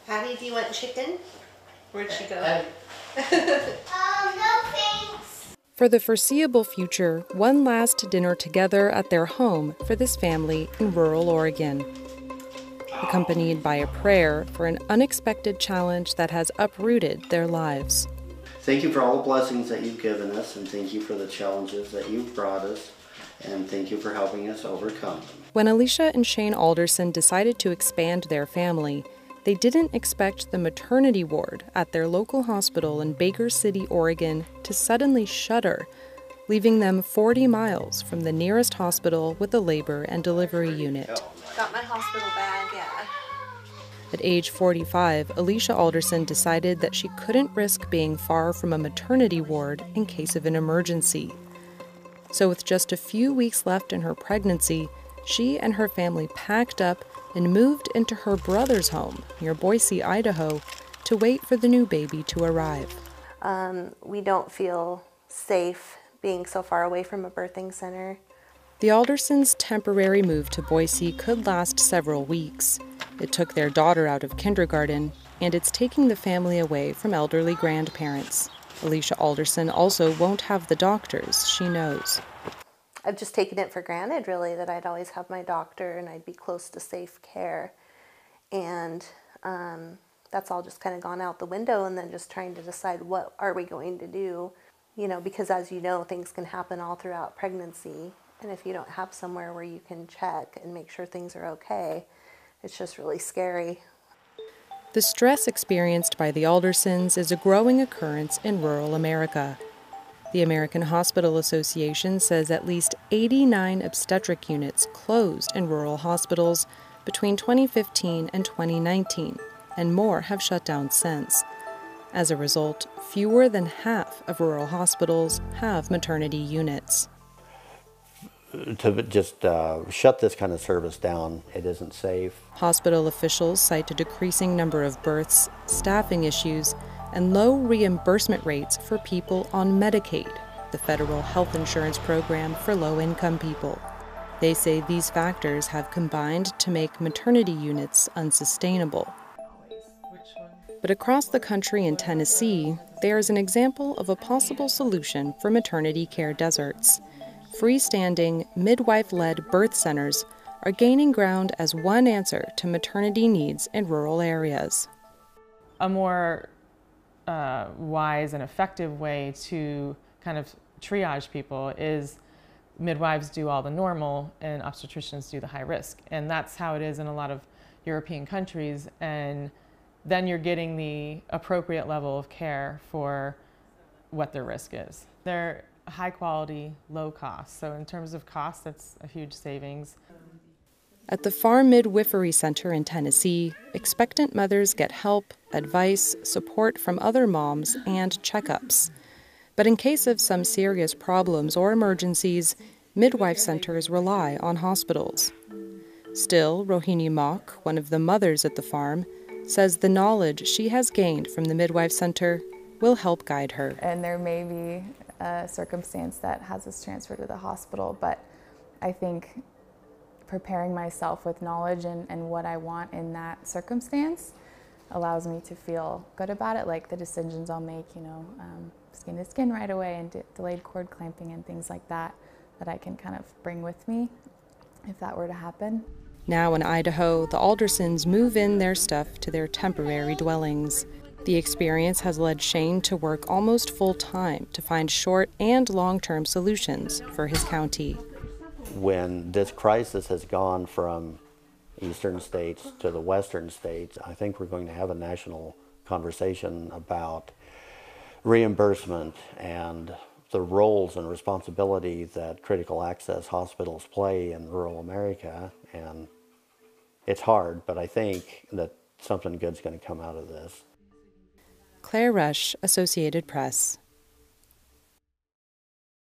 Patty, do you want chicken? Where'd she go? No thanks. For the foreseeable future, one last dinner together at their home for this family in rural Oregon, accompanied by a prayer for an unexpected challenge that has uprooted their lives. Thank you for all the blessings that you've given us, and thank you for the challenges that you've brought us, and thank you for helping us overcome them. When Alicia and Shane Alderson decided to expand their family, they didn't expect the maternity ward at their local hospital in Baker City, Oregon, to suddenly shutter, leaving them 40 miles from the nearest hospital with a labor and delivery unit. Got my hospital bag, yeah. At age 45, Alicia Alderson decided that she couldn't risk being far from a maternity ward in case of an emergency. So with just a few weeks left in her pregnancy, she and her family packed up and moved into her brother's home near Boise, Idaho, to wait for the new baby to arrive. We don't feel safe being so far away from a birthing center. The Aldersons' temporary move to Boise could last several weeks. It took their daughter out of kindergarten, and it's taking the family away from elderly grandparents. Alicia Alderson also won't have the doctors she knows. I've just taken it for granted, really, that I'd always have my doctor and I'd be close to safe care. And that's all just kind of gone out the window, and then just trying to decide what are we going to do, because as you know, things can happen all throughout pregnancy. And if you don't have somewhere where you can check and make sure things are okay, it's just really scary. The stress experienced by the Aldersons is a growing occurrence in rural America. The American Hospital Association says at least 89 obstetric units closed in rural hospitals between 2015 and 2019, and more have shut down since. As a result, fewer than half of rural hospitals have maternity units. To just shut this kind of service down, it isn't safe. Hospital officials cite a decreasing number of births, staffing issues, and low reimbursement rates for people on Medicaid, the federal health insurance program for low-income people. They say these factors have combined to make maternity units unsustainable. But across the country in Tennessee, there is an example of a possible solution for maternity care deserts. Freestanding, midwife-led birth centers are gaining ground as one answer to maternity needs in rural areas. A more wise and effective way to kind of triage people is midwives do all the normal and obstetricians do the high risk. And that's how it is in a lot of European countries. And then you're getting the appropriate level of care for what their risk is. They're high quality, low cost. So in terms of cost, that's a huge savings. At the Farm Midwifery Center in Tennessee, expectant mothers get help, advice, support from other moms, and checkups. But in case of some serious problems or emergencies, midwife centers rely on hospitals. Still, Rohini Mock, one of the mothers at the farm, says the knowledge she has gained from the midwife center will help guide her. And there may be a circumstance that has us transferred to the hospital, but I think preparing myself with knowledge and what I want in that circumstance allows me to feel good about it, like the decisions I'll make, skin to skin right away and delayed cord clamping and things like that I can kind of bring with me if that were to happen. Now in Idaho, the Aldersons move in their stuff to their temporary dwellings. The experience has led Shane to work almost full-time to find short and long-term solutions for his county. When this crisis has gone from eastern states to the western states, I think we're going to have a national conversation about reimbursement and the roles and responsibility that critical access hospitals play in rural America. And it's hard, but I think that something good's going to come out of this. Claire Rush, Associated Press.